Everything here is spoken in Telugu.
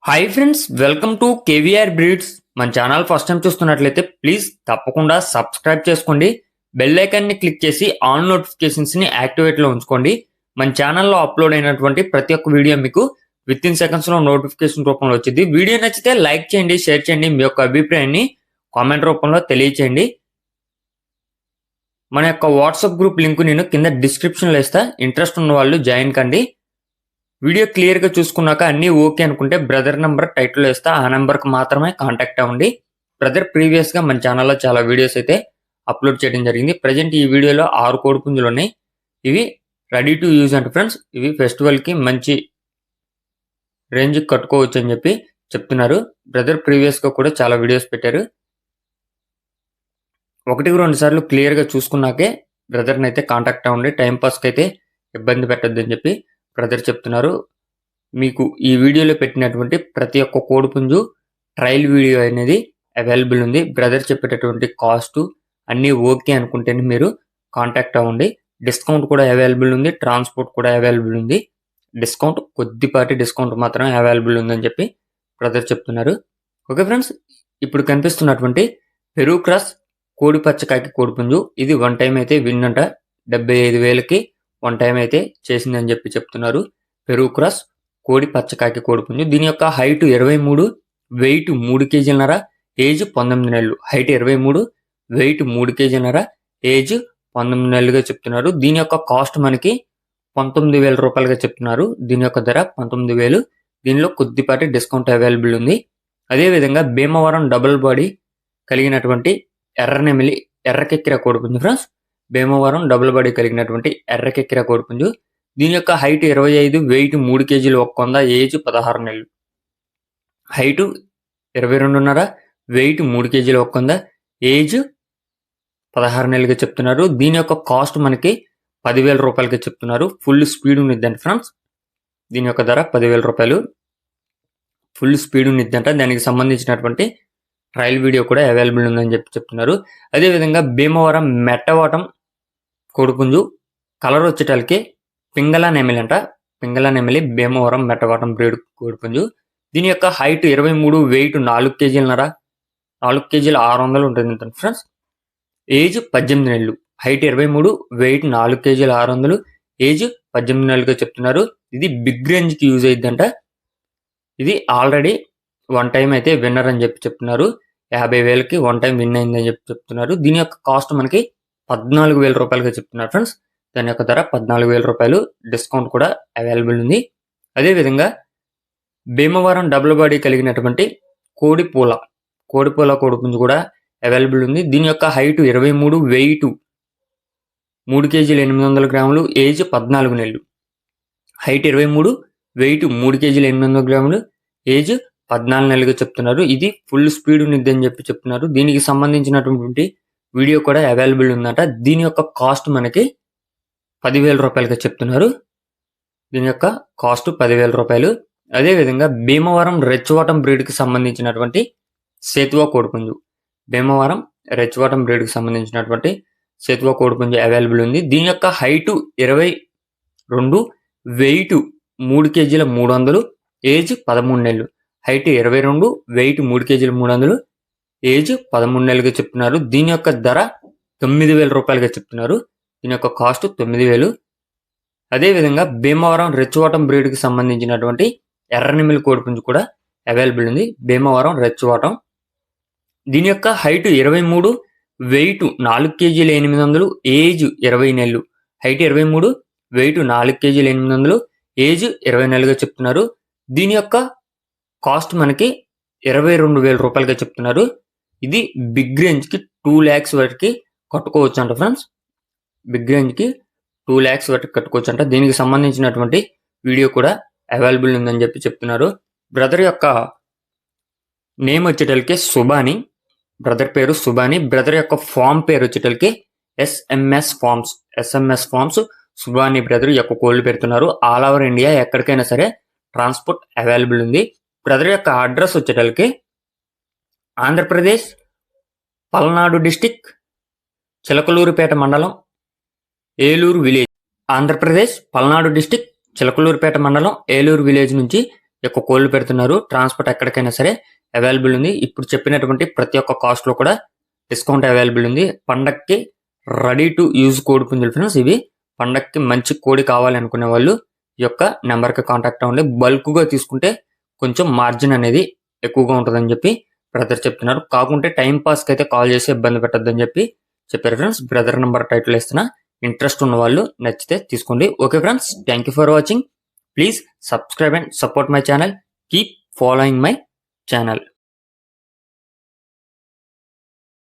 Hi friends, welcome to KVR breeds. మన ఛానల్ ఫస్ట్ టైం చూస్తున్నట్లయితే ప్లీజ్ తప్పకుండా సబ్స్క్రైబ్ చేసుకోండి. బెల్ ఐకాన్ ని క్లిక్ చేసి ఆల్ నోటిఫికేషన్స్ ని యాక్టివేట్ లో ఉంచుకోండి. మన ఛానల్లో అప్లోడ్ అయినటువంటి ప్రతి ఒక్క వీడియో మీకు విత్ ఇన్ సెకండ్స్ లో నోటిఫికేషన్ రూపంలో వచ్చింది. వీడియో నచ్చితే లైక్ చేయండి, షేర్ చేయండి, మీ యొక్క అభిప్రాయాన్ని కామెంట్ రూపంలో తెలియచేయండి. మన యొక్క వాట్సాప్ గ్రూప్ లింక్ నేను కింద డిస్క్రిప్షన్ లో ఇస్తా. ఇంట్రెస్ట్ ఉన్న వాళ్ళు జాయిన్ కండి. వీడియో క్లియర్ గా చూసుకున్నాక అన్ని ఓకే అనుకుంటే బ్రదర్ నెంబర్ టైటిల్ ఇస్తా, ఆ నెంబర్ కి మాత్రమే కాంటాక్ట్ అవ్వండి. బ్రదర్ ప్రీవియస్ గా మన ఛానల్లో చాలా వీడియోస్ అయితే అప్లోడ్ చేయడం జరిగింది. ప్రజెంట్ ఈ వీడియోలో 6 కోడి పుంజులు ఉన్నాయి. ఇవి రెడీ టు యూజ్ అంట ఫ్రెండ్స్. ఇవి ఫెస్టివల్ కి మంచి రేంజ్ కట్టుకోవచ్చు అని చెప్పి చెప్తున్నారు. బ్రదర్ ప్రీవియస్ గా కూడా చాలా వీడియోస్ పెట్టారు. 1-2 సార్లు క్లియర్ గా చూసుకున్నాకే బ్రదర్ని అయితే కాంటాక్ట్ అవ్వండి. టైం పాస్ కి అయితే ఇబ్బంది పెట్టద్దని చెప్పి బ్రదర్ చెప్తున్నారు. మీకు ఈ వీడియోలో పెట్టినటువంటి ప్రతి ఒక్క కోడిపుంజు ట్రయల్ వీడియో అనేది అవైలబుల్ ఉంది. బ్రదర్ చెప్పేటటువంటి కాస్ట్ అన్నీ ఓకే అనుకుంటేనే మీరు కాంటాక్ట్ అవ్వండి. డిస్కౌంట్ కూడా అవైలబుల్ ఉంది, ట్రాన్స్పోర్ట్ కూడా అవైలబుల్ ఉంది. డిస్కౌంట్ కొద్దిపాటి డిస్కౌంట్ మాత్రమే అవైలబుల్ ఉందని చెప్పి బ్రదర్ చెప్తున్నారు. ఓకే ఫ్రెండ్స్, ఇప్పుడు కనిపిస్తున్నటువంటి పెరుగు క్రాస్ కోడి పచ్చకాకి కోడిపుంజు ఇది వన్ టైం అయితే విన్ అంట. 75,000కి వన్ టైం అయితే చేసిందని చెప్పి చెప్తున్నారు. పెరుగు క్రాస్ కోడి పచ్చకాకి కోడిపుంజు. దీని యొక్క హైట్ 23, వెయిట్ 3 కేజీలన్నర, ఏజ్ 19 నెలలు. హైట్ 23, వెయిట్ 3 కేజీలన్నర, ఏజ్ 19 నెలలుగా చెప్తున్నారు. దీని యొక్క కాస్ట్ మనకి 19,000 రూపాయలుగా చెప్తున్నారు. దీని యొక్క ధర 19,000. దీనిలో కొద్దిపాటి డిస్కౌంట్ అవైలబుల్ ఉంది. అదేవిధంగా భీమవరం డబుల్ బాడీ కలిగినటువంటి ఎర్రనెమిలి ఎర్రకెక్కిర కోడిపుంజు ఫ్రెండ్స్. భీమవరం డబుల్ బాడీ కలిగినటువంటి ఎర్రకెక్కిర కోడిపుంజు. దీని యొక్క హైట్ 25, వెయిట్ 3 కేజీలు 100, ఏజ్ 16 నెలలు. హైట్ 22.5, వెయిట్ 3 కేజీలు 100, ఏజ్ 16 నెలలుగా చెప్తున్నారు. దీని యొక్క కాస్ట్ మనకి 10,000 రూపాయలకి చెప్తున్నారు. ఫుల్ స్పీడ్ ఉన్నదండి ఫ్రెండ్స్. దీని యొక్క ధర 10,000 రూపాయలు. ఫుల్ స్పీడ్ ఉన్నదంట. దానికి సంబంధించినటువంటి ట్రయల్ వీడియో కూడా అవైలబుల్ ఉందని చెప్పి చెప్తున్నారు. అదేవిధంగా భీమవరం మెట్టవాటం కోడిపుంజు కలర్ వచ్చేటానికి పింగళ నెమిలి అంట. పింగళ నెమిలి భీమవరం మెట్టవాటం బ్రీడ్ కోడిపుంజు. దీని యొక్క హైట్ 23, వెయిట్ 4 కేజీలన్నర, 4 కేజీల 600 ఉంటుంది ఫ్రెండ్స్. ఏజ్ 18 నెలలు. హైట్ 23, వెయిట్ 4 కేజీల 600, ఏజ్ 18 నెలలుగా చెప్తున్నారు. ఇది బిగ్ రేంజ్ కి యూజ్ అయ్యిద్దంట. ఇది ఆల్రెడీ వన్ టైం అయితే విన్నర్ అని చెప్పి చెప్తున్నారు. 50,000కి వన్ టైం విన్ అయిందని చెప్పి చెప్తున్నారు. దీని యొక్క కాస్ట్ మనకి 14,000 రూపాయలుగా చెప్తున్నారు ఫ్రెండ్స్. దాని యొక్క ధర 14,000 రూపాయలు. డిస్కౌంట్ కూడా అవైలబుల్ ఉంది. అదేవిధంగా భీమవరం డబుల్ బాడీ కలిగినటువంటి కోడిపూల కోడిపుంజు కూడా అవైలబుల్ ఉంది. దీని యొక్క హైట్ 23, వెయిట్ 3 కేజీలు 800 గ్రాములు, ఏజ్ 14 నెలలు. హైట్ 23, వెయిట్ 3 కేజీలు 800 గ్రాములు, ఏజ్ 14 నెలలుగా చెప్తున్నారు. ఇది ఫుల్ స్పీడ్ ఉన్నది అని చెప్పి చెప్తున్నారు. దీనికి సంబంధించినటువంటి వీడియో కూడా అవైలబుల్ ఉందట. దీని యొక్క కాస్ట్ మనకి 10,000 రూపాయలుగా చెప్తున్నారు. దీని యొక్క కాస్ట్ 10,000 రూపాయలు. అదేవిధంగా భీమవరం రెచ్చవాటం బ్రీడ్కి సంబంధించినటువంటి సేతువా కోడిపుంజు. భీమవరం రెచ్చవాటం బ్రీడ్కి సంబంధించినటువంటి సేతువా కోడిపుంజు అవైలబుల్ ఉంది. దీని యొక్క హైట్ 22, వెయిట్ 3 కేజీల 300, ఏజ్ 13 నెలలు. హైట్ 22, వెయిట్ 3 కేజీల 300, ఏజ్ 13 నెలలుగా చెప్తున్నారు. దీని యొక్క ధర 9,000 రూపాయలుగా చెప్తున్నారు. దీని యొక్క కాస్ట్ 9,000. అదేవిధంగా భీమవరం రెచ్చవాటం బ్రీడ్కి సంబంధించినటువంటి ఎర్రనెమిలి కోడిపుంజు కూడా అవైలబుల్ ఉంది. భీమవరం రెచ్చవాటం. దీని యొక్క హైట్ 23, వెయిట్ 4 కేజీల 800, ఏజ్ 20 నెలలు. హైట్ 23, వెయిట్ 4 కేజీల 800, ఏజ్ 20 నెలలుగా చెప్తున్నారు. దీని యొక్క కాస్ట్ మనకి 22,000 రూపాయలుగా చెప్తున్నారు. ఇది బిగ్ రేంజ్ కి 2 lakhs వరకు కట్టుకోవచ్చు అంట ఫ్రెండ్స్. బిగ్ రేంజ్ కి 2 lakhs వరకు కట్టుకోవచ్చు అంట. దీనికి సంబంధించినటువంటి వీడియో కూడా అవైలబుల్ ఉందని చెప్పి చెప్తున్నారు. బ్రదర్ యొక్క నేమ్ వచ్చేటల్కి సుబాని. బ్రదర్ పేరు సుబాని. బ్రదర్ యొక్క ఫామ్ పేరు వచ్చేటల్కి SMS ఫార్మ్స్ సుబాని బ్రదర్ యొక్క కోళ్ళు పెడుతున్నారు. ఆల్ ఓవర్ ఇండియా ఎక్కడికైనా సరే ట్రాన్స్పోర్ట్ అవైలబుల్ ఉంది. బ్రదర్ యొక్క అడ్రస్ వచ్చేటల్కి ఆంధ్రప్రదేశ్ పల్నాడు డిస్టిక్ చిలకలూరుపేట మండలం ఏలూరు విలేజ్. ఆంధ్రప్రదేశ్ పల్నాడు డిస్టిక్ చిలకలూరుపేట మండలం ఏలూరు విలేజ్ నుంచి యొక్క కోళ్ళు పెడుతున్నారు. ట్రాన్స్పోర్ట్ ఎక్కడికైనా సరే అవైలబుల్ ఉంది. ఇప్పుడు చెప్పినటువంటి ప్రతి ఒక్క కాస్ట్ లో కూడా డిస్కౌంట్ అవైలబుల్ ఉంది. పండక్కి రెడీ టు యూజ్ కోడి పుంజులు ఫ్రెండ్స్. ఇవి పండక్కి మంచి కోడి కావాలి అనుకునే వాళ్ళు ఈ యొక్క నెంబర్కి కాంటాక్ట్ అవ్వండి. బల్క్గా తీసుకుంటే కొంచెం మార్జిన్ అనేది ఎక్కువగా ఉంటుందని చెప్పి బ్రదర్ చెప్తున్నారు. కాకుంటే టైం పాస్కి అయితే కాల్ చేసి ఇబ్బంది పెట్టద్దని చెప్పి చెప్పారు ఫ్రెండ్స్. బ్రదర్ నెంబర్ టైటిల్ ఇస్తున్నా. ఇంట్రెస్ట్ ఉన్న వాళ్ళు నచ్చితే తీసుకోండి. Okay friends, thank you for watching. Please subscribe and support my channel. Keep following my channel.